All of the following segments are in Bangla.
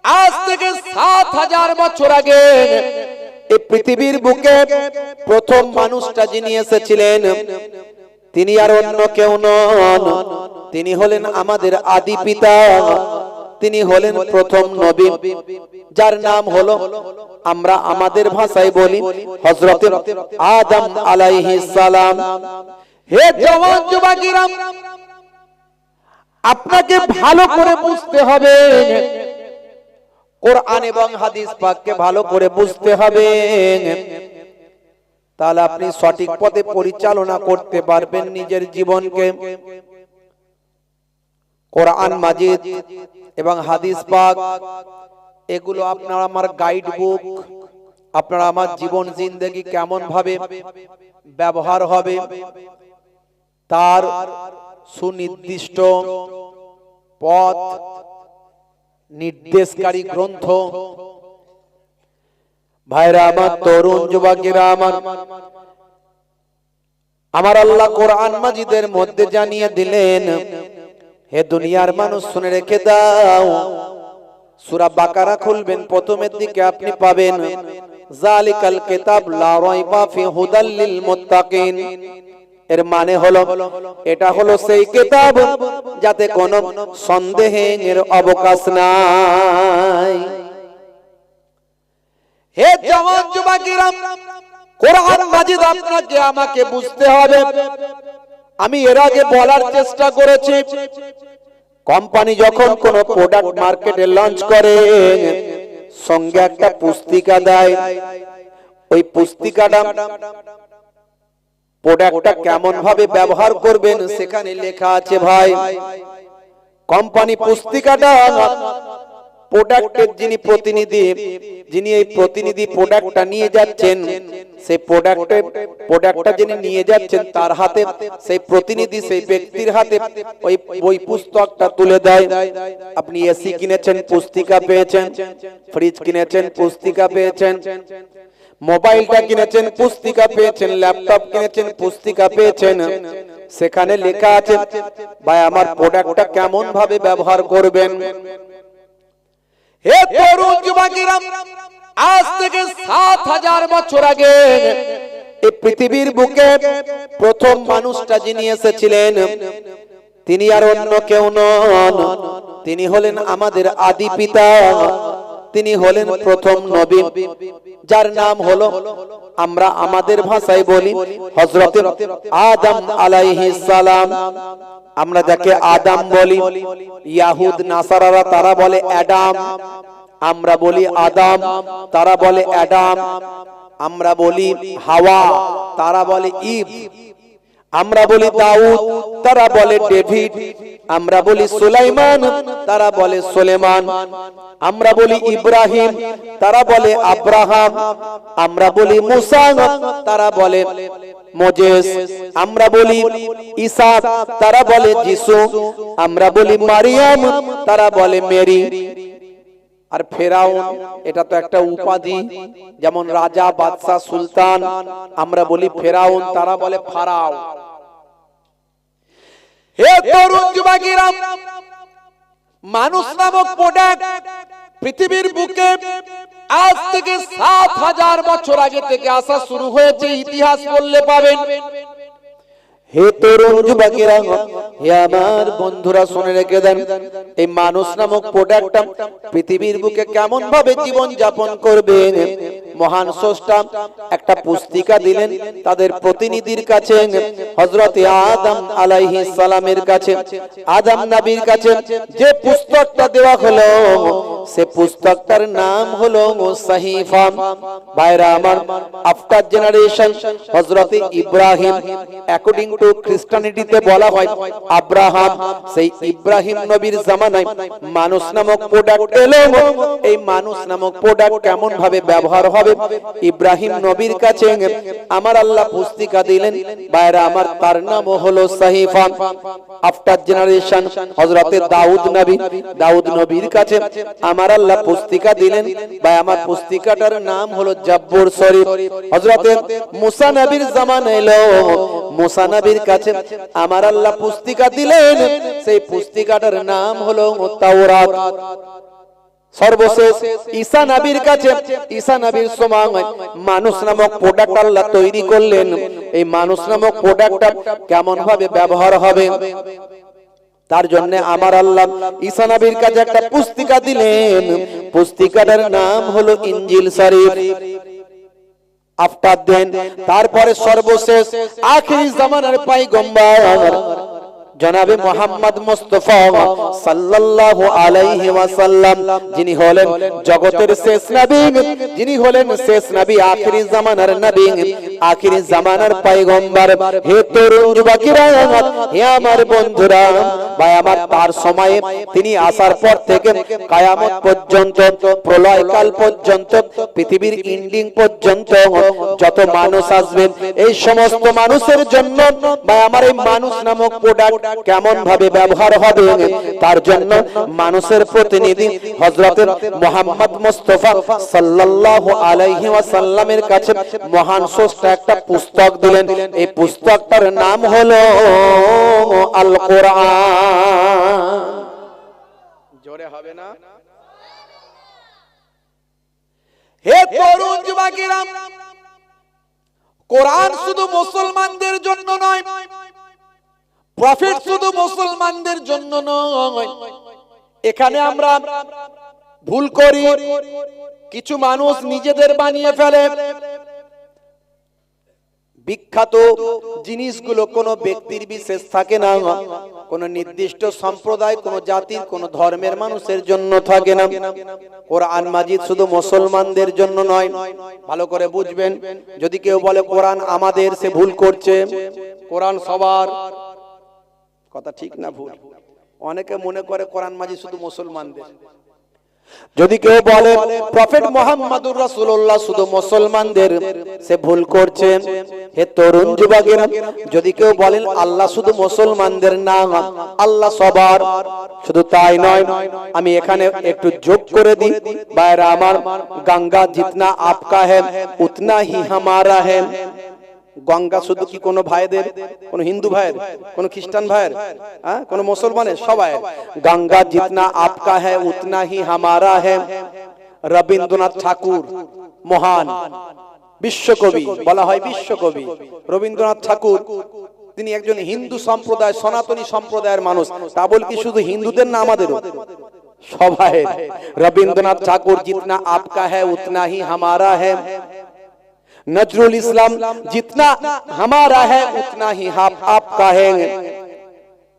আজ থেকে ৭,০০০ বছর আগে এই পৃথিবীর বুকে প্রথম মানুষটা যিনি এসেছিলেন তিনি আর অন্য কেউ নন, তিনি হলেন আমাদের আদি পিতা, তিনি হলেন প্রথম নবী, যার নাম হলো আমরা আমাদের ভাষায় বলি হযরত আদম আলাইহিস সালাম। হে জওয়ান যুবকেরা, আপনাকে ভালো করে বুঝতে হবে, কোরআন এবং হাদিস পাককে ভালো করে বুঝতে হবে, তাহলে আপনি সঠিক পথে পরিচালনা করতে পারবেন নিজের জীবনকে। কোরআন মাজিদ এবং হাদিস পাক এগুলো আপনার আমার গাইড বুক, আপনার আমার জীবন জিন্দেগি কেমন ভাবে ব্যবহার হবে তার সুনির্দিষ্ট পথ নির্দেশকারী গ্রন্থ। ভাইরা আমার, তরুণ যুবকেরা আমার আল্লাহ কোরআন মাজিদের মধ্যে জানিয়ে দিলেন, হে দুনিয়ার মানুষ শুনে রেখে দাও, সূরা বাকারা খুলবেন, প্রথমের দিকে আপনি পাবেন যালিকাল কিতাব লা রাইবা ফি হুদাল লিল মুত্তাকিন। এর মানে হলো এটা হলো সেই কিতাব যাতে কোনো সন্দেহের অবকাশ নাই। হে জওয়ান যুবকেরা, কোরআন মাজিদ আপনাকে আমাকে বুঝতে হবে। আমি এর আগে বলার চেষ্টা করেছি, কোম্পানি যখন কোন প্রোডাক্ট মার্কেটে লঞ্চ করে সঙ্গে একটা পুস্তিকা দেয়, ওই পুস্তিকাটা প্রোডাক্টটা কেমন ভাবে ব্যবহার করবেন সেখানে লেখা আছে। ভাই, কোম্পানি পুস্তিকাটা প্রোডাক্টের যিনি প্রতিনিধি, যিনি এই প্রতিনিধি প্রোডাক্টটা নিয়ে যাচ্ছেন, সেই প্রোডাক্টটা যিনি নিয়ে যাচ্ছেন তার হাতে, সেই প্রতিনিধি সেই ব্যক্তির হাতে ওই বই পুস্তকটা তুলে দেয়। আপনি এসি কিনেছেন, পুস্তিকা পেয়েছেন, ফ্রিজ কিনেছেন, পুস্তিকা পেয়েছেন, মোবাইলটা কিনেছেন, পুস্তিকা পেয়েছেন, ল্যাপটপ কিনেছেন, পুস্তিকা পেয়েছেন, সেখানে লেখা আছে ভাই আমার প্রোডাক্টটা কেমন ভাবে ব্যবহার করবেন। হে তরুণ যুবকেরা, আজ থেকে ৭,০০০ বছর আগে এই পৃথিবীর বুকে প্রথম মানুষটা যিনি এসেছিলেন তিনি আর অন্য কেউ নন, তিনি হলেন আমাদের আদি পিতা, তিনি হলেন প্রথম নবী, যার নাম হলো আমরা আমাদের ভাষায় বলি হযরত আদম আলাইহিস সালাম। আমরা যাকে আদম বলি, ইয়াহুদ নাসারারা তারা বলে অ্যাডাম, আমরা বলি আদম, তারা বলে অ্যাডাম, আমরা বলি হাওয়া, তারা বলে ইভ, আমরা বলি দাউদ, তারা বলে ডেভিড, আমরা বলি সুলাইমান, তারা বলে সুলেমান, আমরা বলি ইব্রাহিম, তারা বলে আব্রাহাম, আমরা বলি মুসা, তারা বলে মোজেস, আমরা বলি ঈসা, তারা বলে যিশু, আমরা বলি মারিয়াম, তারা বলে মেরি। আর ফেরাউন এটা তো একটা উপাধি, যেমন রাজা, বাদশা, সুলতান, আমরা বলি ফেরাউন, তারা বলে ফারাও। হে তরুণ যুবকেরা, মানুষ নামক প্রোডাক্ট পৃথিবীর বুকে আজ থেকে ৭,০০০ বছর আগে থেকে আসা শুরু হয়েছে, ইতিহাস বললে পাবেন। হে তরুণ যুবকেরা, হে আমার বন্ধুরা শুনে রেখে দেন, এই মানুষ নামক প্রোডাক্টটা পৃথিবীর বুকে কেমন ভাবে জীবন যাপন করবে মহান স্রষ্টা একটা পুস্তিকা দিলেন তাদের প্রতিনিধির কাছে, হযরত আদম আলাইহিস সালামের কাছে, আদম নবীর কাছে যে পুস্তকটা দেওয়া হলো সে পুস্তকটার নাম হলো সাহিফা। ভাইরা আমার, after generation Hazrat Ibrahim, according to খ্রিস্টানিটিতে বলা হয় আব্রাহাম, সেই ইব্রাহিম নবীর জামানায় মানুষ নামক প্রোডাক্ট এলো। এই মানুষ নামক প্রোডাক্ট কেমন ভাবে ব্যবহার হবে ইব্রাহিম নবীর কাছে আমার আল্লাহ পুস্তিকা দিলেন। ভাইরা আমার, তার নাম হলো সাহিফা। আফটার জেনারেশন হযরত দাউদ নবী, দাউদ নবীর কাছে আমার আল্লাহ পুস্তিকা দিলেন। ভাই আমার, পুস্তিকাটার নাম হলো জাব্বুর শরীফ। হযরত মুসা নবীর জামানা এলো, মুসা নবীর কাছে আমার আল্লাহ পুস্তিকা দিলেন, সেই পুস্তিকাটার নাম হলো তাওরাত। সর্বশেষ ঈসা নবীর কাছে, ঈসা নবীর সময় মানুষ নামক প্রোডাক্ট আল্লাহ তৈরি করলেন। এই মানুষ নামক প্রোডাক্টটা কেমন ভাবে ব্যবহার হবে, তার জন্য আমার আল্লাহ ঈসা নবীর কাছে একটা পুস্তিকা দিলেন। পুস্তিকাটার নাম হলো ইনজিল শরীফ। আফটার দেন, তারপরে সর্বশেষ আখিরি জামানার পয়গম্বর জনাবে মুহাম্মদ মুস্তাফা সাল্লাল্লাহু আলাইহি ওয়াসাল্লাম, যিনি হলেন জগতের শেষ নবী, যিনি হলেন শেষ নবী, আখিরি জামানার নবী, আখিরি জামানার পয়গম্বর। হে তরুণ যুবকেরা, হে আমার বন্ধুরা, ভাই আমার, তার সময়ে তিনি আসার পর থেকে কিয়ামত পর্যন্ত, প্রলয় কাল পর্যন্ত, পৃথিবীর এন্ডিং পর্যন্ত যত মানুষ আসবেন, এই সমস্ত মানুষের জন্য ভাই আমার এই মানুষ নামক প্রোডাক্ট কেমন ভাবে ব্যবহার হবে, তার জন্য মানুষের প্রতিনিধি হযরত মুহাম্মদ মুস্তাফা সাল্লাল্লাহু আলাইহি ওয়াসাল্লামের কাছে মহান স্রষ্টা একটা পুস্তক দিলেন। এই পুস্তকটার নাম হলো আল কোরআন। জোরে হবে না? হে তরুণ যুবকেরা, কোরআন শুধু মুসলমানদের জন্য নয়, প্রফেট শুধু মুসলমানদের জন্য নয়। এখানে আমরা ভুল করি, কিছু মানুষ নিজেদের বানিয়ে ফেলে। বিখ্যাত জিনিসগুলো কোনো ব্যক্তির বিশেষ থাকে না, কোন নির্দিষ্ট সম্প্রদায়, কোন জাতির, কোন ধর্মের মানুষের জন্য থাকে না। কোরআন মাজিদ শুধু মুসলমানদের জন্য নয়, ভালো করে বুঝবেন। যদি কেউ বলে কোরআন আমাদের, সে ভুল করছে। কোরআন সবার, কথা ঠিক না ভুল? অনেকে মনে করে কোরআন মাজিদ শুধু মুসলমানদের। যদি কেউ বলে প্রফেট মুহাম্মদুর রাসূলুল্লাহ শুধু মুসলমানদের, সে ভুল করছে। হে তরুণ যুবকেরা, যদি কেউ বলেন আল্লাহ শুধু মুসলমানদের না, আল্লাহ সবার, শুধু তাই নয়, আমি এখানে একটু যোগ করে দিই, বাইরে আমার, গঙ্গা জিতনা আপকা হ্যায় উতনা হি হামারা হ্যায়। গঙ্গা শুধু কি কোনো ভাইদের, কোনো হিন্দু ভাইয়ের, কোনো খ্রিস্টান ভাইয়ের, কোনো মুসলমানের, সবাই। গঙ্গা জিতনা আপকা হ্যায় উতনা হি হামারা হ্যায়। রবীন্দ্রনাথ ঠাকুর, মহান বিশ্বকবি, বলা হয় বিশ্বকবি রবীন্দ্রনাথ ঠাকুর, তিনি একজন হিন্দু সম্প্রদায়, সনাতনী সম্প্রদায়ের মানুষ। তা বল কি শুধু হিন্দুদের না, আমাদেরও সবাই। রবীন্দ্রনাথ ঠাকুর জিতনা আপকা হ্যায় উতনা হি হামারা হ্যায়। नजरुल इस्लाम जितना हमारा है उतना ही आपका है।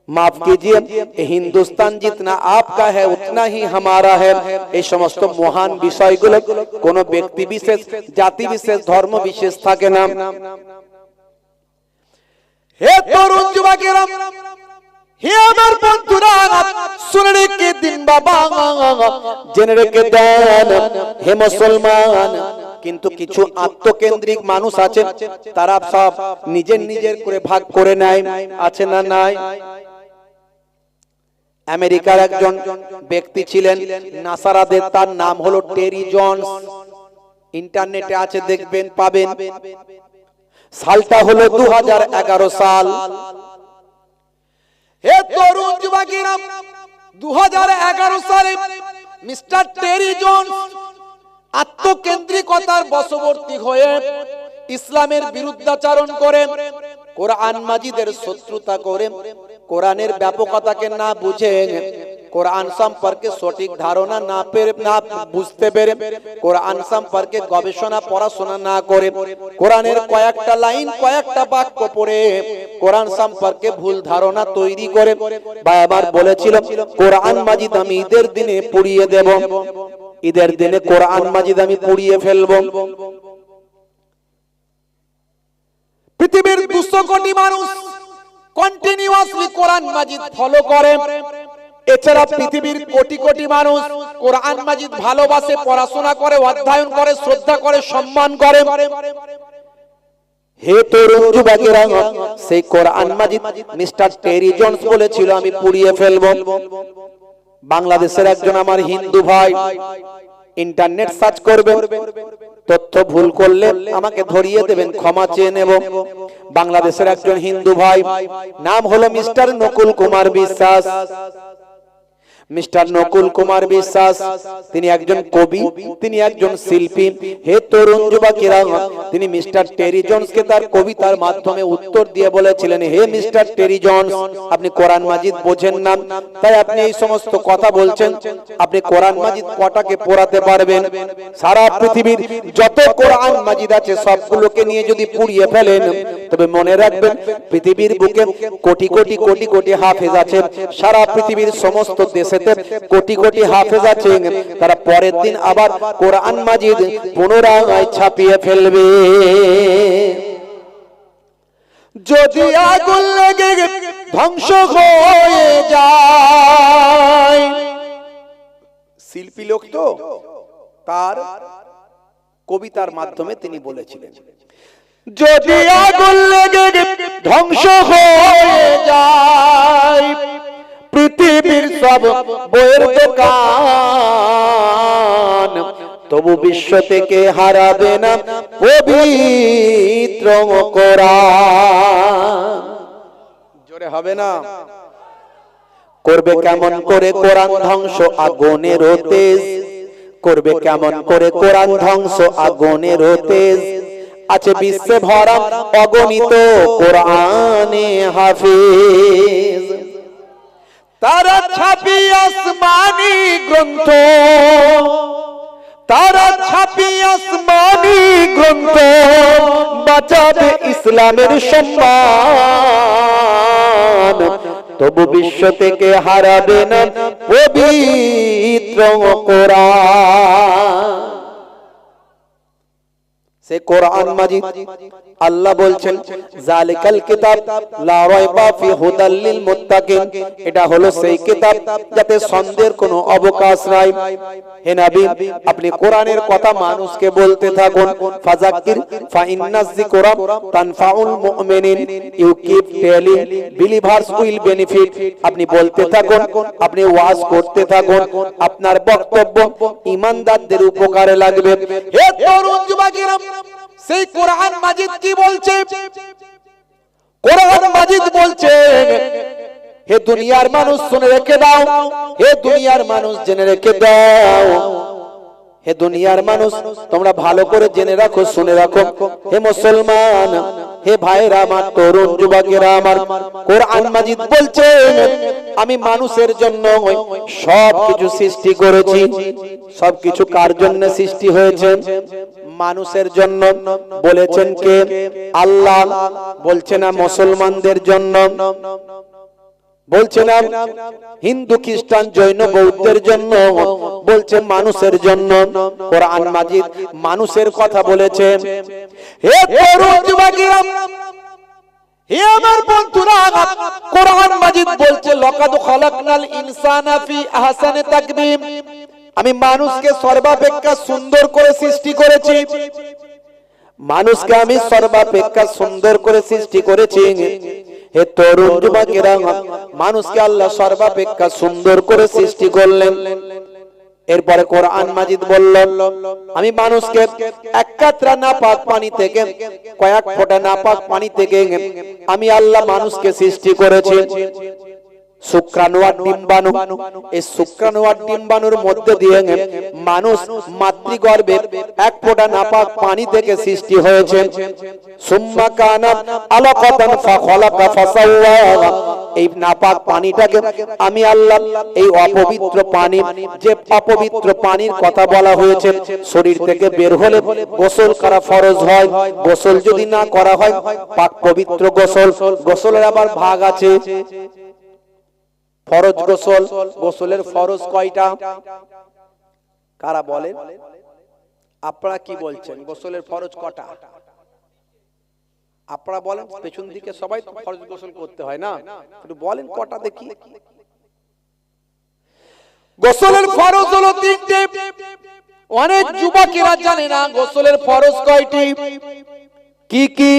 माफ कीजिए, हिंदुस्तान जितना आपका है उतना ही हमारा है। এই সমস্ত মহান বিষয়গুলো কোন ব্যক্তি বিশেষ, জাতি বিশেষ, ধর্ম বিশেষ থাকে না। হে তরুণ যুবকেরা, হে আমার বন্ধুরা, শুনে রেখে দিন বাবা, জেনে রেখে দেন হে মুসলমান। কিন্তু কিছু আত্মকেন্দ্রিক মানুষ আছে, তারা সব নিজের নিজের করে ভাগ করে নেয়, আছে না নাই? আমেরিকার একজন ব্যক্তি ছিলেন নাসারাদের, তার নাম হলো টেরি জনস। ইন্টারনেটে আছে, দেখবেন, পাবেন। সালটা হলো 2011 সাল। হে তরুণ যুবকেরা, 2011 সালে মিস্টার টেরি জনস আত্মকেন্দ্রিকতার বশবর্তী হয়ে ইসলামের বিরুদ্ধাচরণ করে, কোরআন মাজিদের শত্রুতা করে, কোরআনের ব্যাপকতাকে না বুঝে, কোরআন সম্পর্কে সঠিক ধারণা না বুঝতে পেরে, কোরআন সম্পর্কে গবেষণা পড়াশোনা না করে, কোরআনের কয়েকটা লাইন, কয়েকটা বাক্য পড়ে কোরআন সম্পর্কে ভুল ধারণা তৈরি করে। বারবার বলেছিল কোরআন মাজিদ আমি ঈদের দিনে পুড়িয়ে দেব, ঈদের দিনে কোরআন মাজিদ আমি পুড়িয়ে ফেলবো। পৃথিবীর 200 কোটি মানুষ কন্টিনিউয়াসলি কোরআন মাজিদ ফলো করে। এছাড়া পৃথিবীর কোটি কোটি মানুষ কোরআন মাজিদ ভালোবাসে, পড়াশোনা করে, অধ্যয়ন করে, শ্রদ্ধা করে, সম্মান করে। হে তরুণ যুবকেরা, সেই কোরআন মাজিদ মিস্টার টেরি জনস বলেছিল আমি পুড়িয়ে ফেলবো। বাংলাদেশের একজন আমার হিন্দু ভাই, ইন্টারনেট সার্চ করবেন, তথ্য ভুল করলে আমাকে ধরিয়ে দেবেন, ক্ষমা চেয়ে নেব। বাংলাদেশের একজন হিন্দু ভাই, নাম হলো মিস্টার নকুল কুমার বিশ্বাস। মিস্টার নকুল কুমার বিশ্বাস তিনি একজন কবি, তিনি একজন শিল্পী। হে তরুণ যুবকেরা, তিনি মিস্টার টেরি জোন্সকে তার কবিতার মাধ্যমে উত্তর দিয়ে বলেছিলেন, হে মিস্টার টেরি জোন্স, আপনি কোরআন মাজিদ বোঝেন না, তাই আপনি এই সমস্ত কথা বলছেন। আপনি কোরআন মাজিদ কটাকে পড়াতে পারবেন? সারা পৃথিবীর যত কোরআন মাজিদ আছে সবগুলোকে নিয়ে যদি পুড়িয়ে ফেলেন, তবে মনে রাখবেন পৃথিবীর বুকে কোটি কোটি কোটি কোটি হাফেজ আছে। সারা পৃথিবীর সমস্ত দেশে কোটি কোটি হাফেজ আছে, তারা পরের দিন আবার কোরআন মাজিদ পুনরায় ছাপিয়ে ফেলবে। যদি আগুন লেগে ধ্বংস হয়ে যায়, শিল্পী লোক তো, তার কবিতার মাধ্যমে তিনি বলেছিলেন, যদি আগুন লেগে ধ্বংস হয়ে যায়, পৃথিবীর সব বইয়ের দোকান, তবু বিশ্ব থেকে হারাবে না পবিত্র কোরআন। জোরে হবে না? করবে কেমন করে কোরআন ধ্বংস আগুনের তেজ, করবে কেমন করে কোরআন ধ্বংস আগুনের তেজ, আছে বিশ্বে ভরা অগণিত কোরআনে হাফেজ। তারা ছাপি আসমানি গ্রন্থ, তারা ছাপি আসমানি গ্রন্থ, বাঁচাবে ইসলামের সম্মান, তবু বিশ্ব থেকে হারাবে না পবিত্র কোরআন। সে কোরআন মাজিদ আল্লাহ বলছেন, জালিকাল কিতাব লা রাইবা ফি হুদাল লিল মুত্তাকিন, এটা হলো সেই কিতাব যাতে সন্দেহের কোনো অবকাশ নাই। হে নবী, আপনি কোরআনের কথা মানুষকে বলতে থাকুন। ফাযাক্কির ফা ইন্নাজ যিকরা তানফাউল মুমিনিন, you keep telling, believers will benefit. আপনি বলতে থাকুন, আপনি ওয়াজ করতে থাকুন, আপনার বক্তব্য ঈমানদারদের উপকারে লাগবে। হে তরুণ যুবকেরা, সেই কোরআন মাজিদ কি বলছে? কোরআন মাজিদ বলছে, হে দুনিয়ার মানুষ শুনে রেখে দাও, হে দুনিয়ার মানুষ জেনে রেখে দাও, হে দুনিয়ার মানুষ তোমরা ভালো করে জেনে রাখো, শুনে রাখো। হে মুসলমান, হে ভাইরা আমার, তরুণ যুবকেরা আমার, কোরআন মাজিদ বলছে, আমি মানুষের জন্য সবকিছু সৃষ্টি করেছি। সবকিছু কার জন্য সৃষ্টি হয়েছে? মানুষের জন্য। বলেছেন কে? আল্লাহ। বলছে না মুসলমানদের জন্য, বলছে না হিন্দু খ্রিস্টান জৈন বৌদ্ধের জন্য, বলছে মানুষের জন্য। কোরআন মাজিদ মানুষের কথা বলেছে। হে তরুণ যুবকেরা, হে আমার বন্ধুরা, কোরআন মাজিদ বলছে, লাকাদ খালাকনাল ইনসানা ফি আহসানি তাকবীম, আমি মানুষকে সর্বাপেক্ষা সুন্দর করে সৃষ্টি করেছি। মানুষকে আমি সর্বাপেক্ষা সুন্দর করে সৃষ্টি করেছি। হে তরুণ যুবকেরা, মানুষকে আল্লাহ সর্বাপেক্ষা সুন্দর করে সৃষ্টি করলেন। এরপরে কোরআন মাজিদ বলল, আমি মানুষকে এক কাতরা নাপাক পানি থেকে, কয়েক ফোঁটা নাপাক পানি থেকে আমি আল্লাহ মানুষকে সৃষ্টি করেছি। শুক্রাণু আর ডিম্বাণু, এই শুক্রাণু আর ডিম্বাণুর মধ্যে দিয়ে মানুষ মাতৃগর্ভে এক ফোঁটা নাপাক পানি থেকে সৃষ্টি হয়েছে। সুম্মা কানা আলাকাতান ফাখালাকা ফাসাওয়া, এই নাপাক পানিটাকে আমি আল্লাহ, এই অপবিত্র পানি, যে অপবিত্র পানির কথা বলা হয়েছে, শরীর থেকে বের হলে গোসল করা ফরজ হয়। গোসল যদি না করা হয়, পাক পবিত্র গোসল, গোসলের আবার ভাগ আছে। ফরজ গোসল, গোসলের ফরজ কয়টা? কারা বলেন? আপনারা কি বলছেন? গোসলের ফরজ কটা? আপনারা বলেন। পেছন দিকে সবাই ফরজ গোসল করতে হয় না, একটু বলেন কটা দেখি। গোসলের ফরজ হলো তিনটে। অনেক যুবকেরা জানে না গোসলের ফরজ কয়টি, কি কি।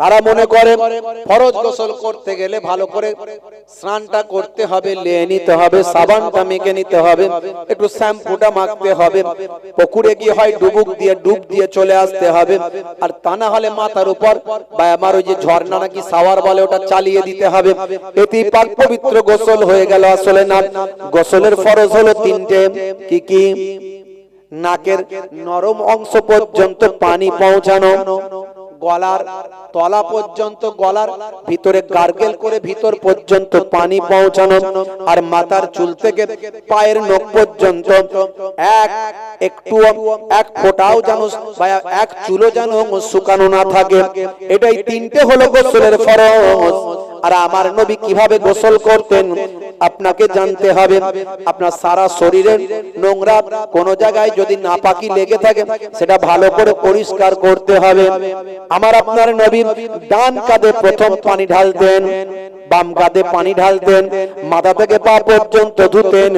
তারা মনে করে ফরজ গোসল করতে গেলে ভালো করে স্নানটা করতে হবে, লেয়ে নিতে হবে, সাবানটা মেখে নিতে হবে, একটু শ্যাম্পুটা মাখতে হবে, পুকুরে গিয়ে হয় ডুব দিয়ে চলে আসতে হবে, আর তা না হলে মাথার উপর বা আমার ওই যে ঝর্ণা নাকি শাওয়ার বলে ওটা চালিয়ে দিতে হবে, এতেই পাক পবিত্র গোসল হয়ে গেল। আসলে না, গোসলের ফরজ হলো তিনটে। কি কি? নাকের নরম অংশ পর্যন্ত পানি পৌঁছানো, গলার তলা পর্যন্ত, গলার ভিতরে গার্গেল করে ভিতর পর্যন্ত পানি পৌঁছানো, আর মাথার চুল থেকে পায়ের নখ পর্যন্ত এক ফোঁটাও যেন বা এক চুলও যেন শুকানো না থাকে। এটাই তিনটে হলো গোসলের ফরজ। আর আমার নবী কিভাবে গোসল করতেন আপনাকে জানতে হবে। আপনার সারা শরীরের নোংরা কোন জায়গায় যদি নাপাকি লেগে থাকে সেটা ভালো করে পরিষ্কার করতে হবে। আমার আপনার নবী ডান কাঁধে প্রথম পানি ঢালতেন, বাম কাঁধে পানি ঢালতেন, মাথা থেকে পা পর্যন্ত ধুতেন,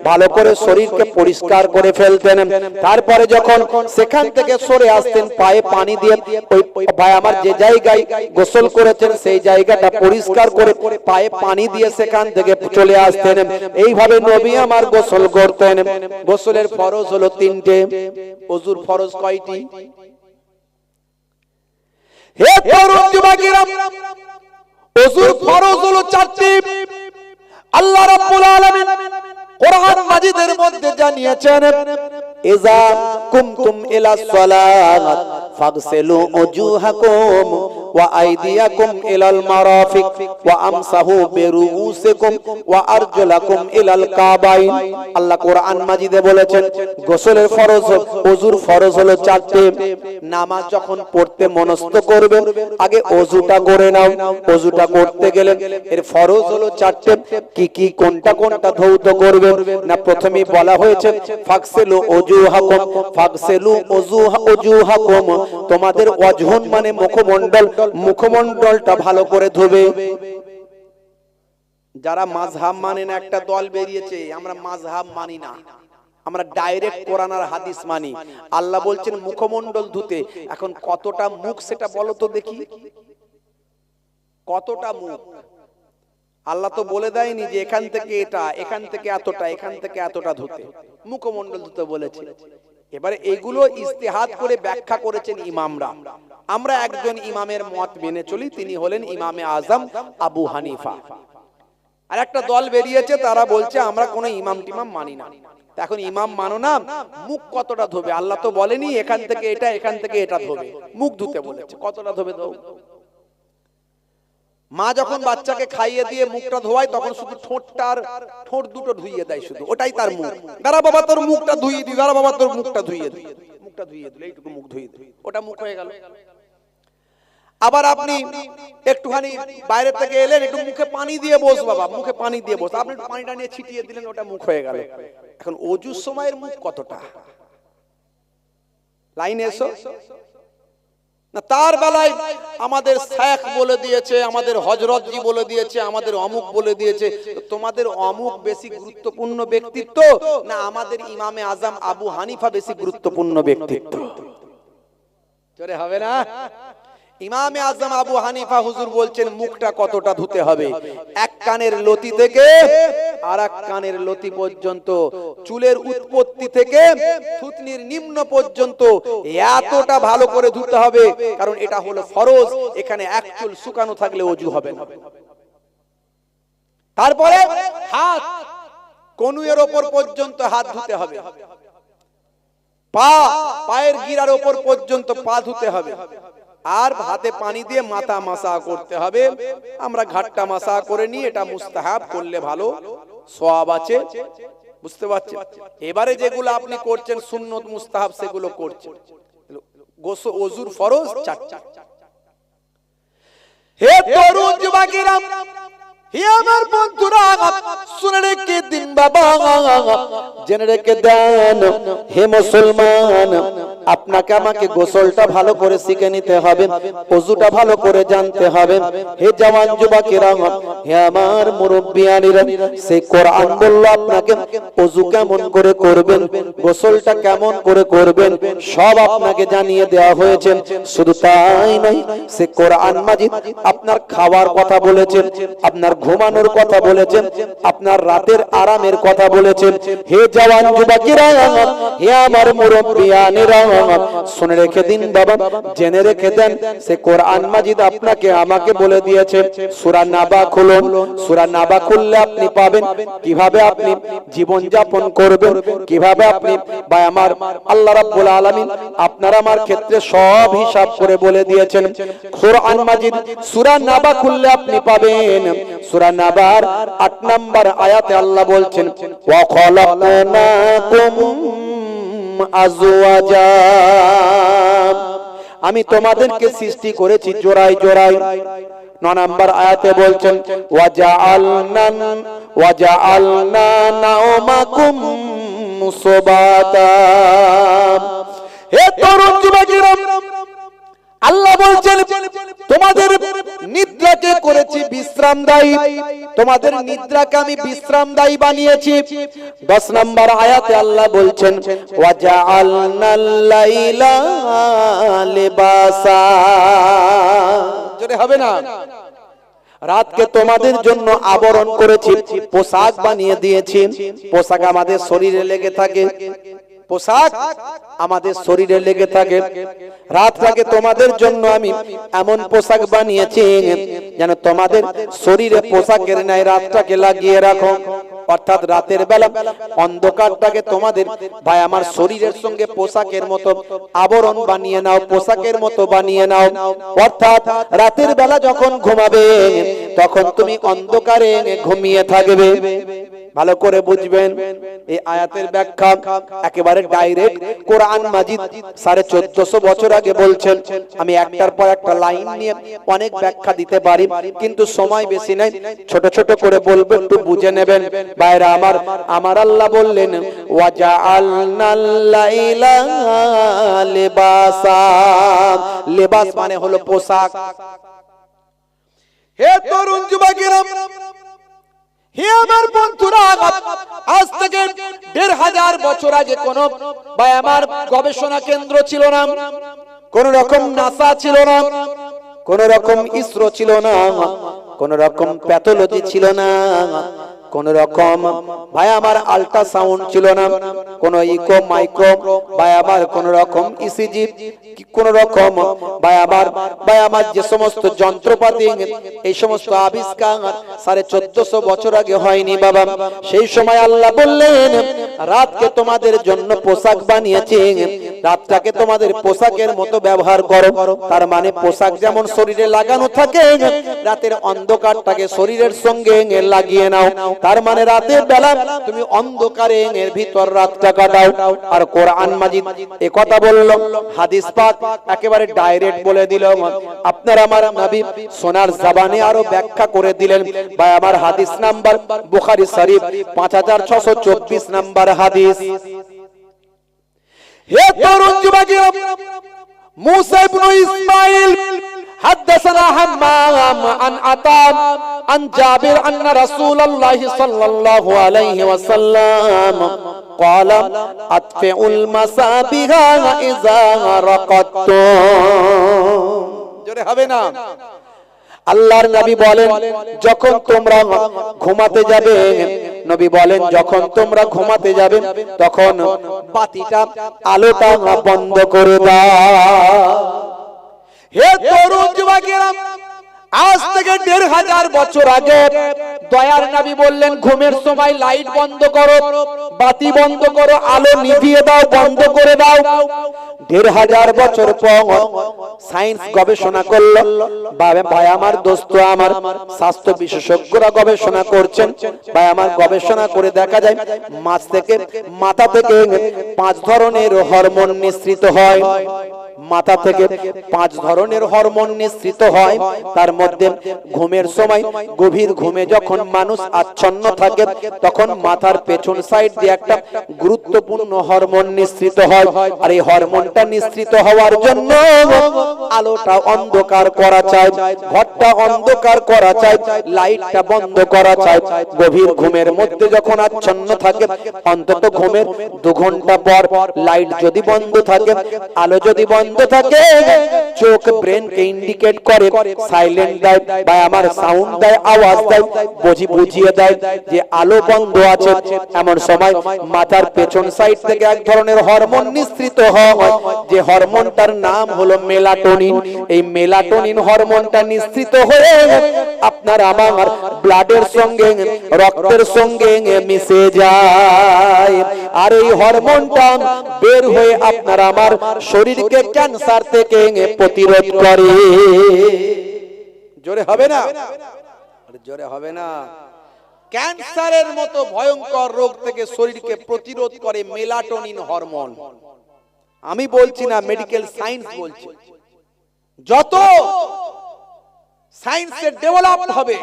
ভালো করে শরীরকে পরিষ্কার করে ফেলতেন। তারপরে যখন সেখান থেকে সরে আসতেন পায়ে পানি দিয়ে ওই ভাই আমার যে জায়গায় গোসল করেছেন সেই জায়গাটা পরিষ্কার করে পায়ে পানি দিয়ে সেখান থেকে চলে আসতেন। এইভাবে নবী আমার গোসল করতেন। গোসলের ফরজ হলো তিনটে। ওযুর ফরজ কয়টি? হে তরুণ যুবকেরা, ওযুর ফরজ হলো চারটি। আল্লাহ রাব্বুল আলামিন কোরআন মাজিদের মধ্যে জানিয়েছেন, ইযা কুমতুম ইলাস সালাত ফাগসিলু ওজুহাকুম ওয়া আইদিয়াকুম ইলাল মারাফিক ওয়া আমসাহু বিরুউসিকুম ওয়া আরজুলাকুম ইলাল কাবাইন। আল্লাহ কোরআন মাজিদে বলেছেন গোসলের ফরজ, ওযুর ফরজ হলো চারটি। নামাজ যখন পড়তে মনস্থ করবে আগে ওযুটা করে নাও। ওযুটা করতে গেলে এর ফরজ হলো চারটি। কি কি, কোনটা কোনটা ধৌত করবে না? প্রথমেই বলা হয়েছে ফাগসিলু ওজুহাকুম, ফাগসিলু ওজুহাকুম, তোমাদের ওয়াজহুন মানে মুখমণ্ডল, মুখমণ্ডলটা ভালো করে ধোবে। যারা মাযহাব মানে না, একটা দল বেরিয়েছে আমরা মাযহাব মানি না, আমরা ডাইরেক্ট কোরআন আর হাদিস মানি। আল্লাহ বলছেন মুখমণ্ডল ধুতে। এখন কতটা মুখ সেটা বলো তো দেখি, কতটা মুখ? আল্লাহ তো বলে দেয়নি যে এখান থেকে এটা, এখান থেকে এতটা, এখান থেকে এতটা ধুতে, মুখমণ্ডল ধুতে বলেছে। এবারে এগুলো ইজতিহাদ করে ব্যাখ্যা করেছেন ইমামরা। আমরা একজন ইমামের মত মেনে চলি, তিনি হলেন ইমামে আজম আবু হানিফা। আর একটা দল বেরিয়েছে তারা বলছে আমরা কোনো ইমাম টিমাম মানি না। এখন ইমাম মানো না, মুখ কতটা ধোবে? আল্লাহ তো বলেনি এখান থেকে এটা, এখান থেকে এটা ধোবে, মুখ ধুতে বলেছে। কতটা ধোবে? মা যখন বাচ্চাকে খাইয়ে দিয়ে মুখটা ধোয়ায় তখন শুধু ঠোঁট দুটো ধুইয়ে দেয়, শুধু ওটাই তার মুখ। দাঁড়া বাবা তোর মুখটা ধুইয়ে দি, দাঁড়া বাবা তোর মুখটা ধুইয়ে দি, মুখটা ধুইয়ে দিলে এইটুকু মুখ ধুইয়ে দিই, ওটা মুখ হয়ে গেল। আবার আপনি একটুখানি বাইরে থেকে এলেন, একটু মুখে পানি দিয়ে বস বাবা, মুখে পানি দিয়ে বস, আপনি পানিটা নিয়ে ছিটিয়ে দিলেন, ওটা মুখ হয়ে গেল। এখন ওযুর সময়ের মুখ কতটা? লাইনে এসো না। তার বেলায় আমাদের শেখ বলে দিয়েছে, আমাদের হযরতজি বলে দিয়েছে, আমাদের অমুক বলে দিয়েছে। তোমাদের অমুক বেশি গুরুত্বপূর্ণ ব্যক্তিত্ব না আমাদের ইমামে আজম আবু হানিফা বেশি গুরুত্বপূর্ণ ব্যক্তিত্ব? জোরে হবে না? ইমামে আজম আবু হানিফা হুজুর বলছেন মুখটা কতটা ধুতে হবে। এক কানের লতি থেকে আর এক কানের লতি পর্যন্ত, চুলের উৎপত্তি থেকে থুতনির নিম্ন পর্যন্ত এতটা ভালো করে ধুতে হবে, কারণ এটা হলো ফরজ। এখানে এক চুল শুকানো থাকলে ওযু হবে না। তারপরে হাত কনুইয়ের উপর পর্যন্ত হাত ধুতে হবে, পায়ের গিরার উপর পর্যন্ত পা ধুতে হবে, আর হাতে পানি দিয়ে মাথা মাসা করতে হবে। আমরা ঘাটটা মাসা করে নিই, এটা মুস্তাহাব, করলে ভালো, সওয়াব আছে। বুঝতে পারছেন? এবারে যেগুলো আপনি করছেন সুন্নত মুস্তাহাব সেগুলো করছেন। গোসল ওযুর ফরজ চারটি। হে তরুণ যুবকেরা, হে আমার বন্ধুরা, শুনে রেখে দিন বাবা, জেনে রেখে দেন। হে মুসলমান, আপনাকে আমাকে গোসলটা ভালো করে শিখে নিতে হবে, ওযুটা ভালো করে জানতে হবে। হে জওয়ান যুবকেরা, হে আমার মুরব্বিয়ানিরা, সেই কোরআন বলল আপনাকে ওযু কেমন করে করবেন, গোসলটা কেমন করে করবেন, সব আপনাকে জানিয়ে দেওয়া হয়েছে। শুধু তাই নয়, সে কোরআন মাজিদ আপনার খাওয়ার কথা বলেছেন, আপনার ঘুমানোর কথা বলেছেন, আপনার রাতের আরামের কথা বলেছেন। হে জওয়ান যুবকেরা, হে আমার মুরব্বিয়ানেরা, শুনে রেখে দিন বাবা, জেনে রেখে দেন। সে কোরআন মাজিদ আপনাকে আমাকে বলে দিয়েছে সূরা নাবা খুলুন। সূরা নাবা খুললে আপনি পাবেন কিভাবে আপনি জীবন যাপন করবেন, কিভাবে আপনি বা আমার আল্লাহ রাব্বুল আলামিন আপনার আমার ক্ষেত্রে সব হিসাব করে বলে দিয়েছেন। কোরআন মাজিদ সূরা নাবা খুললে আপনি পাবেন সূরা নাবার 8 নম্বর আয়াতে আল্লাহ বলছেন, ওয়া খালাকনাকুম আজওয়াজা, আমি তোমাদেরকে সৃষ্টি করেছি জোড়ায় জোড়ায়। 9 নম্বর আয়াতে বলছেন, ওয়াজআলনা নাওমাকুম সুবাতা। হে তরুণ যুবকেরা, আল্লাহ বলছেন তোমাদের নিদ্রাকে করেছি বিশ্রামদায়ী, তোমাদের নিদ্রাকে আমি বিশ্রামদায়ী বানিয়েছি। 10 নম্বর আয়াতে আল্লাহ বলছেন, ওয়াজআলনাল লাইলা লিবাসা। জোরে হবে না? রাতকে তোমাদের জন্য আবরণ করেছি, পোশাক বানিয়ে দিয়েছি। পোশাক আমাদের শরীরে লেগে থাকে, পোশাক আমাদের শরীরে লেগে থাকে। রাতটাকে তোমাদের জন্য আমি এমন পোশাক বানিয়েছি যেন তোমাদের শরীরে পোশাকের ন্যায় রাতটাকে লাগিয়ে রাখো। অর্থাৎ রাতের বেলা অন্ধকারটাকে তোমাদের ভাই আমার শরীরের সঙ্গে পোশাকের মতো আবরণ বানিয়ে নাও, পোশাকের মতো বানিয়ে নাও। অর্থাৎ রাতের বেলা যখন ঘুমাবে তখন তুমি অন্ধকারে ঘুমিয়ে থাকবে। ভালো করে বুঝবেন, এই আয়াতের ব্যাখ্যা একেবারে ডাইরেক্ট কোরআন মাজিদ 1450 বছর আগে বলছেন। আমি একটার পর একটা লাইন নিয়ে অনেক ব্যাখ্যা দিতে পারি, কিন্তু সময় বেশি নাই, ছোট ছোট করে বলবো, একটু বুঝে নেবেন। বাইরা আমার আল্লাহ বললেন, ওয়াজআলনাল লাইলা লিবাসা। লিবাস মানে হলো পোশাক। হে তরুণ যুবকেরা, হে আমার বন্ধুরা, আজ থেকে 1500 বছর আগে কোন ভাই আমার গবেষণা কেন্দ্র ছিল না, কোন রকম নাসা ছিল না, কোন রকম ইসরো ছিল না, কোন রকম প্যাথোলজি ছিল না, কোন রকম ভাই আমার আল্ট্রাসাউন্ড ছিল না, কোন ইকো মাইক্রো ভাই আমার কোন রকম ইসিজি, কোন রকম ভাই আমার যে সমস্ত যন্ত্রপাতি, এই সমস্ত আবিষ্কার 1450 বছর আগে হয়নি বাবা। সেই সময় আল্লাহ বললেন, রাতকে তোমাদের জন্য পোশাক বানিয়েছি, রাতটাকে তোমাদের পোশাকের মতো ব্যবহার করো। তার মানে পোশাক যেমন শরীরে লাগানো থাকে, রাতের অন্ধকারটাকে শরীরের সঙ্গে লাগিয়ে নাও। তার মানে রাতের বেলা তুমি অন্ধকারে এর ভিতর রাতটা কাটাও। আর কোরআন মাজিদ এই কথা বলল, হাদিস পাক একেবারে ডাইরেক্ট বলে দিল। আপনার আমার নবী সোনার জবানে আরো ব্যাখ্যা করে দিলেন। ভাই আমার হাদিস নাম্বার বুখারী শরীফ 5624 নাম্বার হাদিস। হে তরুণ যুবকেরা, মুসা ইবনে ইসমাঈল حدثنا حمام عن عطاء عن جابر أن رسول الله صلى الله عليه وسلم قال أطفئوا المصابيح إذا رقدتم। জোরে হবে না? আল্লাহর নবী বলেন, যখন তোমরা ঘুমাতে যাবে, নবী বলেন যখন তোমরা ঘুমাতে যাবে তখন বাতিটা আলোটা বন্ধ করে দাও। হে তরুণ যুবকেরা, আজ থেকে 1500 বছর আগে দয়ার নবী বললেন, ঘুমের সময় লাইট বন্ধ করো, বাতি বন্ধ করো, আলো নিভিয়ে দাও, বন্ধ করে দাও। 1500 বছর পর সায়েন্স গবেষণা করলো, ভাই আমার দোস্ত আমার স্বাস্থ্য বিশেষজ্ঞরা গবেষণা করছেন। ভাই আমার গবেষণা করে দেখা যায় মাথা থেকে 5 ধরনের হরমোন নিঃসৃত হয়। মাথা থেকে 5 ধরনের হরমোন নিঃসৃত হয়। তার মধ্যে ঘুমের সময় গভীর ঘুমে যখন মানুষ আচ্ছন্ন থাকে তখন মাথার পেছন সাইড দিয়ে একটা গুরুত্বপূর্ণ হরমোন নিঃসৃত হয়। আর এই হরমোনটা নিঃসৃত হওয়ার জন্য আলোটা অন্ধকার করা চাই, ঘরটা অন্ধকার করা চাই, লাইটটা বন্ধ করা চাই। গভীর ঘুমের মধ্যে যখন আচ্ছন্ন থাকে অন্তত ঘুমের 2 ঘন্টা পর লাইট যদি বন্ধ থাকে, আলো যদি বন্ধ থাকে, চোখ ব্রেনকে ইন্ডিকেট করে, সাইলেন্ট দেয় বা আমার সাউন্ড দেয়, আওয়াজ দেয়, বুঝিয়ে দেয় যে আলো বন্ধ আছে। এমন সময় মাথার পেছন সাইড থেকে এক ধরনের হরমোন নিঃসৃত হয়, যে হরমোনটার নাম হলো মেলাটোনিন। এই মেলাটোনিন হরমোনটা নিঃসৃত হয়ে আপনার আমার ব্লাডের সঙ্গে, রক্তের সঙ্গে মিশে যায়। আর এই হরমোনটা বের হয়ে আপনার আমার শরীরকে ক্যান্সার থেকে প্রতিরোধ করে। জোরে হবে না? জোরে হবে না? ক্যান্সারের মতো ভয়ঙ্কর রোগ থেকে শরীরকে প্রতিরোধ করে মেলাটোনিন হরমোন। আমি বলছি না, মেডিকেল সায়েন্স বলছে। যত সায়েন্সের ডেভেলপ হবে,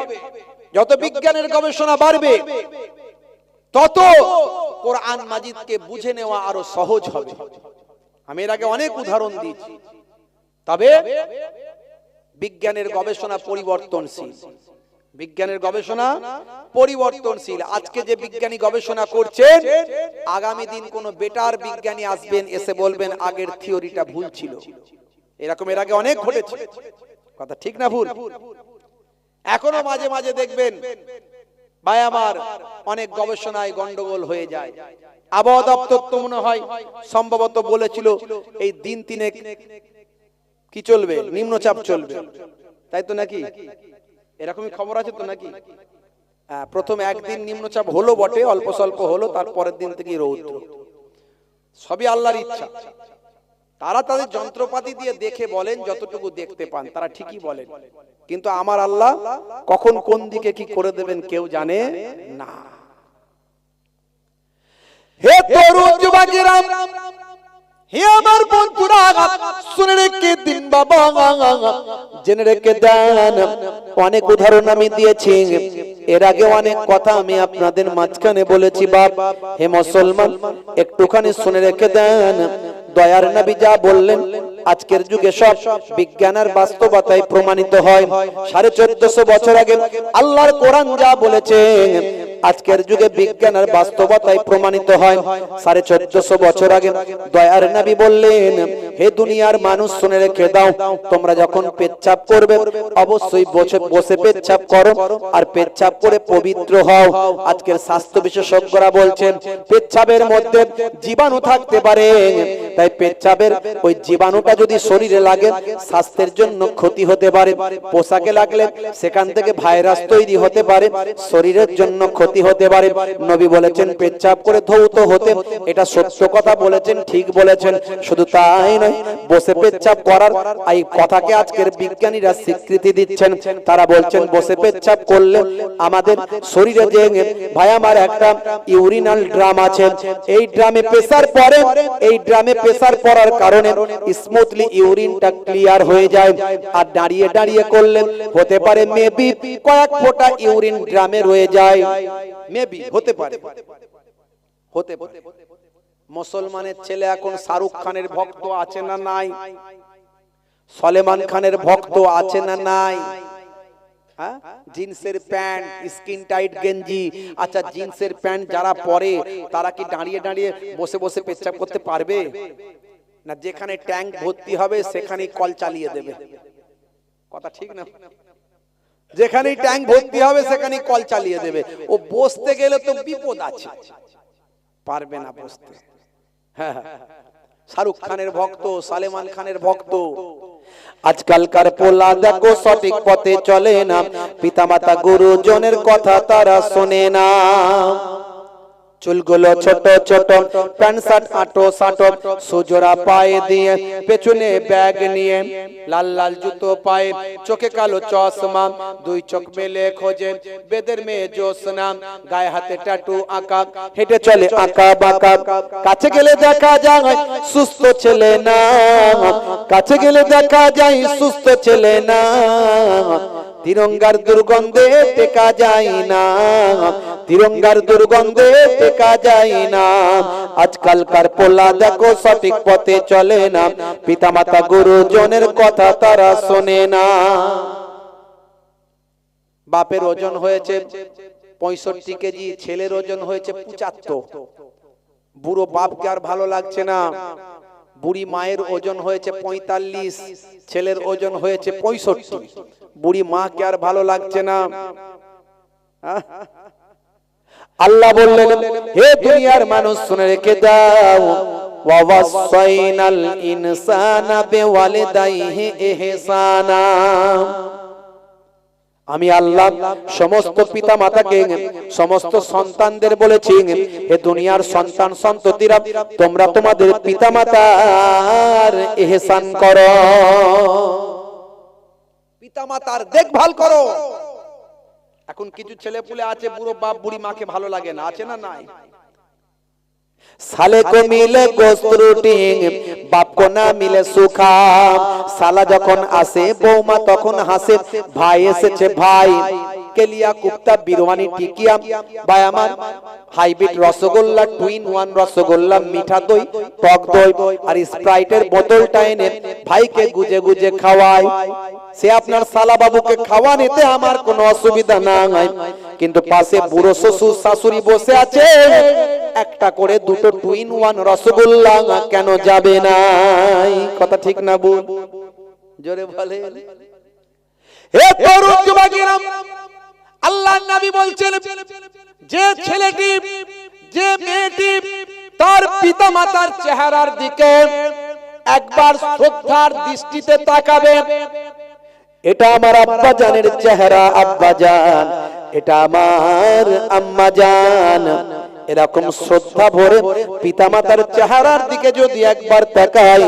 যত বিজ্ঞানের গবেষণা বাড়বে, তত কোরআন মাজিদকে বুঝে নেওয়া আরো সহজ হবে। আমি এর আগে অনেক উদাহরণ দিয়েছি। তবে বিজ্ঞানের গবেষণা পরিবর্তনশীল, বিজ্ঞানের গবেষণা পরিবর্তনশীল। আজকে যে বিজ্ঞানী গবেষণা করছেন, আগামী দিন কোন বেটার বিজ্ঞানী আসবেন, এসে বলবেন আগের থিওরিটা ভুল ছিল। এরকম এর আগে অনেক ঘটেছে। কথা ঠিক না ভুল? এখনো মাঝে মাঝে দেখবেন ভাই আমার অনেক গবেষণায় গন্ডগোল হয়ে যায়। আবহাওয়া দপ্তর তো মনে হয় সম্ভবত বলেছিল এই দিন 3 কি চলবে, নিম্নচাপ চলবে, তাই তো নাকি? এরকমই খবর আছে তো নাকি? প্রথম একদিন নিম্নচাপ হলো বটে, অল্প স্বল্প হলো, তারপরের দিন থেকে রৌদ্র। সবই আল্লাহর ইচ্ছা। তারা তাদের যন্ত্রপাতি দিয়ে দেখে বলেন, যতটুকু দেখতে পান তারা ঠিকই বলেন, কিন্তু আমার আল্লাহ কখন কোন দিকে কি করে দেবেন কেউ জানে না। হে তরুণ যুবকেরা, হে আমার বন্ধুরা, শুনে রেখে দিন বাবা, জেনে রেখে দেন। অনেক উদাহরণ আমি দিয়েছি, এর আগে অনেক কথা আমি আপনাদের মাঝখানে বলেছি। বাপ হে মুসলমান, একটুখানি শুনে রেখে দেন। দয়ার নবী যা বললেন আজকের যুগে সব বিজ্ঞান আর বাস্তবতায় প্রমাণিত হয়। 1450 বছর আগে আল্লাহর কোরআন যা বলেছে আজকের যুগে বিজ্ঞান আর বাস্তবতায় প্রমাণিত হয়। 1450 বছর আগে দয়ার নবী বললেন, হে দুনিয়ার মানুষ শুনে রেখে দাও, তোমরা যখন পেচ্ছাপ করবে অবশ্যই বসে পেচ্ছাপ করো আর পেচ্ছাপ করে পবিত্র হও। আজকের স্বাস্থ্য বিশেষজ্ঞরা বলছেন পেচ্ছাপের মধ্যে জীবাণু থাকতে পারে, তাই পেচ্ছাপের ওই জীবাণুটা যদি শরীরে লাগে স্বাস্থ্যের জন্য ক্ষতি হতে পারে। পোশাকে লাগলে সেখান থেকে ভাইরাস তৈরি হতে পারে, শরীরের জন্য ক্ষতি হতে পারে। নবী বলেছেন পেচ্ছাপ করে ধৌত হতে, এটা সত্য কথা বলেছেন, ঠিক বলেছেন। শুধু তাই নয়, বসে পেচ্ছাপ করার এই কথাকে আজকের বিজ্ঞানীরা স্বীকৃতি দিচ্ছেন। তারা বলছেন বসে পেচ্ছাপ করলে আমাদের শরীরে যে ভাই আমার একটা ইউরিনাল ড্রাম আছে, এই ড্রামে প্রেসার পড়ে, এই ড্রামে প্রেসার পড়ার কারণে স্মুথলি ইউরিনটা ক্লিয়ার হয়ে যায়। আর দাঁড়িয়ে দাঁড়িয়ে করলে হতে পারে মেবি কয়েক ফোঁটা ইউরিন ড্রামে রয়ে যায়, মেবি হতে পারে, হতে পারে। মুসলমানের ছেলে এখন শাহরুখ খানের ভক্ত আছে না নাই? সলেমান খানের ভক্ত আছে না নাই? জিন্সের প্যান্ট, স্কিন টাইট গেঞ্জি। আচ্ছা, জিন্সের প্যান্ট যারা পরে তারা কি দাঁড়িয়ে দাঁড়িয়ে বসে বসে পেচ্ছাপ করতে পারবে না? যেখানে ট্যাঙ্ক ভর্তি হবে সেখানেই কল চালিয়ে দেবে। কথা ঠিক না? যেখানেই ট্যাঙ্ক ভর্তি হবে সেখানেই কল চালিয়ে দেবে। ও বসতে গেলে তো বিপদ আছে, পারবে না বসতে। হ্যাঁ, শাহরুখ খানের ভক্ত, সালমান খানের ভক্ত। আজকালকার পোলা দেখো সঠিক পথে চলে না, পিতামাতা গুরুজনের কথা তারা শোনে না। চুলগুলো ছোট ছোট, প্যান্ট শার্ট আটো সাটো, সুজোড়া পায়ে দিয়ে, পেছনে ব্যাগ নিয়ে, লাল লাল জুতো পায়ে, চোখে কালো চশমা, দুই চোখ মেলে খোঁজে বেদের মেয়ে জোসনা, গায়ে হাতে ট্যাটু আঁকা, হেঁটে চলে আঁকা বাঁকা। কাছে গেলে দেখা যায় সুস্থ ছেলে না, কাছে গেলে দেখা যায় সুস্থ ছেলে না, তিরঙ্গার দুর্গন্ধে টেকা যায় না, তিরঙ্গার দুর্গন্ধে টেকা যায় না। আজকালকার পোলা দেখো সঠিক পথে চলে না, পিতামাতা গুরুজনের কথা তারা শোনে না। বাপের ওজন হয়েছে 65 কেজি, ছেলের ওজন হয়েছে 75। বুড়ো বাপকে আর ভালো লাগছে না। বুড়ি মায়ের ওজন হয়েছে 45, ছেলের ওজন হয়েছে 65। বুড়ি মাকে আর ভালো লাগছে না। আল্লাহ বললেন, হে দুনিয়ার মানুষ শুনে রেখে দাও, ওয়াসাইনাল ইনসানা বিওয়ালিদাইহি ইহসানা। আমি আল্লাহ সমস্ত পিতা মাতাকে, সমস্ত সন্তানদের বলেছি, হে দুনিয়ার সন্তান সন্ততিরা, তোমরা তোমাদের পিতা মাতার ইহসান করো, পিতা মাতার দেখভাল করো। এখন কিছু ছেলে পুলে আছে বুড়ো বাপ বুড়ি মাকে ভালো লাগে না, আছে না নাই? साले को मिले गोश्त रोटी बाप को ना मिले सुखा। साला যখন আসে বৌমা তখন হাসে, ভাই এসেছে ভাই কেলিয়া কুপ্তা বিরওয়ানি টিকিয়া ভাই আমার hybrid rasgulla, twin one rasgulla, মিঠা দই, টক দই আর স্প্রাইটের বোতলটা এনে ভাইকে গুজে গুজে খাওয়ায়। সে আপনার সালা বাবুকে খাওয়া নিতে আমার কোনো অসুবিধা নাই, কিন্তু পাশে বুড়ো শ্বশুর শাশুড়ি বসে আছে, একটা করে দুটো টুইন ওয়ান রসগোল্লা কেন যাবে না? কথা ঠিক না বল? জোরে বলে। হে তরুণ যুবকেরা, আল্লাহর নবী বলছেন, যে ছেলেটি যে মেয়েটি তার পিতামাতার চেহারার দিকে একবার শ্রদ্ধার দৃষ্টিতে তাকাবে, এটা আমার আব্বা জানের চেহারা, আব্বা জান, এটা আমার আম্মা জান, এরকম শ্রদ্ধা ভরে পিতামাতার চেহারার দিকে যদি একবার তাকায়,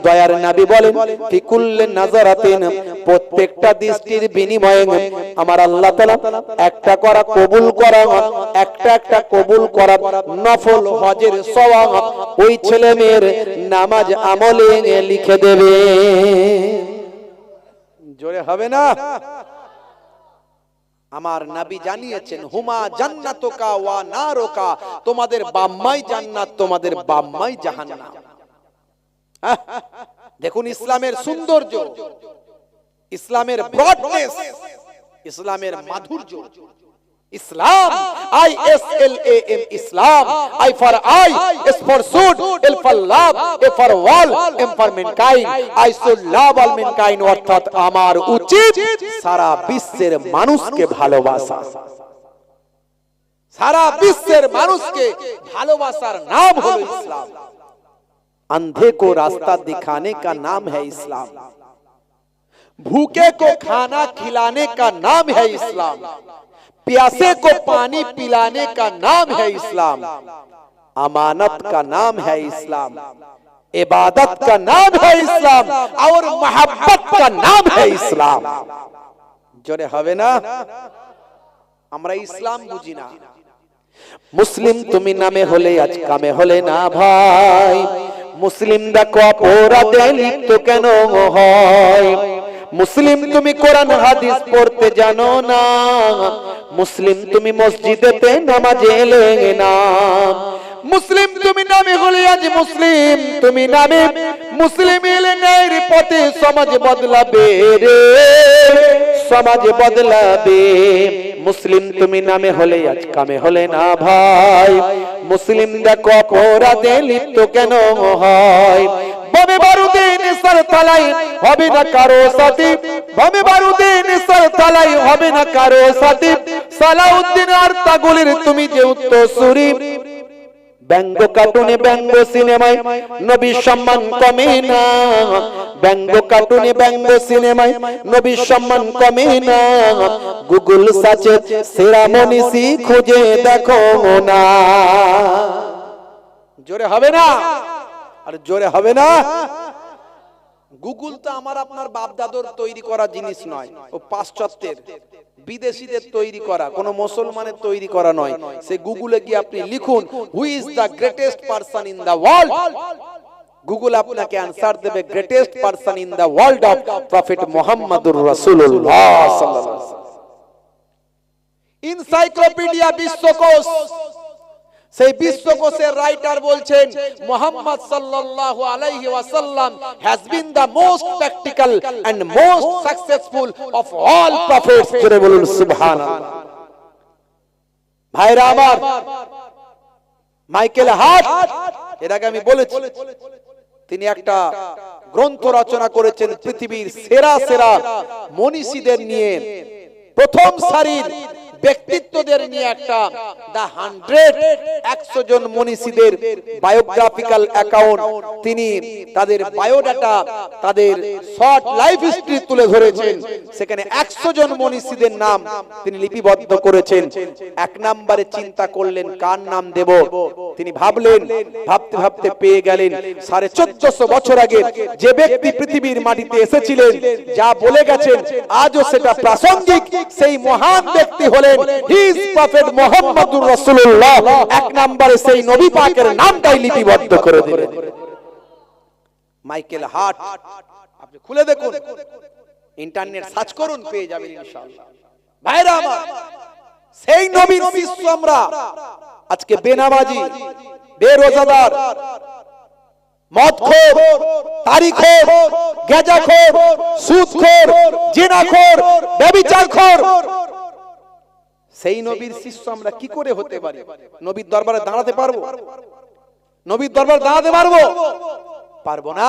দয়ার নবী বলেন, ফিকুল্লে নাজারাতিন, প্রত্যেকটা দৃষ্টির বিনিময়ে আমার আল্লাহ তাআলা একটা করা কবুল করা, একটা একটা কবুল করা নফল হজের সওয়াব ওই ছেলে মেয়ের নামাজ আমলে লিখে দেবে। জোরে হবে না? আমার নবী জানিয়েছেন, হুমা জান্নাতুকা ওয়া নারুকা, তোমাদের বাম্মাই জান্নাত, তোমাদের বাম্মাই জাহান্নাম। দেখুন ইসলামের সৌন্দর্য, ইসলামের ব্রডনেস, ইসলামের মাধুর্য। ইসলাম, I S L A M, Islam, I for I, S for should, L for love, A for all, M for mankind, I should love all mankind, অর্থাৎ আমার উচিত সারা বিশ্বের মানুষকে ভালোবাসা। সারা বিশ্বের মানুষকে ভালোবাসার নাম হলো ইসলাম। अंधे को रास्ता दिखाने का नाम है इस्लाम, भूखे को खाना खिलाने का नाम है इस्लाम, प्यासे को पानी पिलाने का नाम है इस्लाम, अमानत का नाम है इस्लाम, इबादत का नाम है इस्लाम और मोहब्बत का नाम है इस्लाम। जोरे हवे ना? আমরা ইসলাম বুঝি না। মুসলিম তুমি নামে হলে আজ কামে হলে না ভাই, মুসলিম দেখো অপরাধে লিপ্ত কেন হয়? মুসলিম তুমি কোরআন হাদিস পড়তে জানো না, মুসলিম তুমি মসজিদেতে নামাজে এলে না, মুসলিম তুমি নামে হলে আজ মুসলিম তুমি নামে মুসলিম এলে ন্যায়ের পথে সমাজ বদলাবে রে, সমাজ বদলাবে। মুসলিম তুমি নামে হলে আজ কামে হলে না ভাই, মুসলিম দেখো অপরাধে লিপ্ত কেন হয়? বমে বারুদে নিসার তালাই হবে না কারো সাথী, বমে বারুদে নিসার তালাই হবে না কারো সাথী, সালাউদ্দিন আর তাগুলির তুমি যে উত্তরসূরি। ব্যঙ্গ কার্টুনে ব্যঙ্গ সিনেমায় নবীর সম্মান কমে না, ব্যঙ্গ কার্টুনে ব্যঙ্গ সিনেমায় নবীর সম্মান কমে না, গুগল সার্চে সেরা মনীষী খুঁজে দেখো না। জোরে হবে না? আর জোরে হবে না? গুগল তো আমার আপনার বাপ দাদুর তৈরি করা জিনিস নয়, ও পাশ্চাত্যের বিদেশীদের তৈরি করা, কোন মুসলমানের তৈরি করা নয়। সে গুগলে গিয়ে আপনি লিখুন, who is the greatest person in the world, Google আপনাকে অ্যানসার দেবে greatest person in the world of prophet মুহাম্মদুর রাসূলুল্লাহ সাল্লাল্লাহু আলাইহি ওয়াসাল্লাম। এনসাইক্লোপিডিয়া বিশ্বকোষ, সেই বিশ্বকোষের রাইটার বলছেন মুহাম্মদ সাল্লাল্লাহু আলাইহি ওয়াসাল্লাম has been the most practical and most successful of all prophets. জোরে বলুন সুবহানাল্লাহ। ভাইরা আমার, মাইকেল হার্ট, এর আগে আমি বলেছি, তিনি একটা গ্রন্থ রচনা করেছেন পৃথিবীর সেরা সেরা মনীষীদের নিয়ে, প্রথম সারির ব্যক্তিত্বদের নিয়ে একটা দা 100 জন মনীষীদের বায়োগ্রাফিক্যাল অ্যাকাউন্ট, তিনি তাদের বায়োডাটা, তাদের শর্ট লাইফ হিস্ট্রি তুলে ধরেছেন। সেখানে 100 জন মনীষীদের নাম তিনি লিপিবদ্ধ করেছেন। এক নম্বরে চিন্তা করলেন কার নাম দেব। তিনি ভাবলেন, ভাবতে ভাবতে পেয়ে গেলেন 1450 বছর আগে যে ব্যক্তি পৃথিবীর মাটিতে এসেছিলেন, যা বলে গেছেন আজও সেটা প্রাসঙ্গিক। সেই মহান ব্যক্তি হলেন হিজ প্রফেট মুহাম্মদুর রাসূলুল্লাহ। এক নম্বরে সেই নবী পাকের নামটাই লিপিবদ্ধ করে দিলেন, মাইকেল হার্ট। আপনি খুলে দেখুন, ইন্টারনেট সার্চ করুন, পেয়ে যাবেন ইনশাআল্লাহ। ভাইরা আমার, সেই নবীর শিষ্য আমরা আজকে বেনামাজি, বেরোজাদার, মদখোর, তারিখোর, গেজাখোর, সুদখোর, জিনাখোর, ব্যভিচারখোর, সেই নবীর শিষ্য আমরা কি করে হতে পারি? নবীর দরবারে দাঁড়াতে পারবো? নবীর দরবারে দাঁড়াতে পারবো? পারবো না।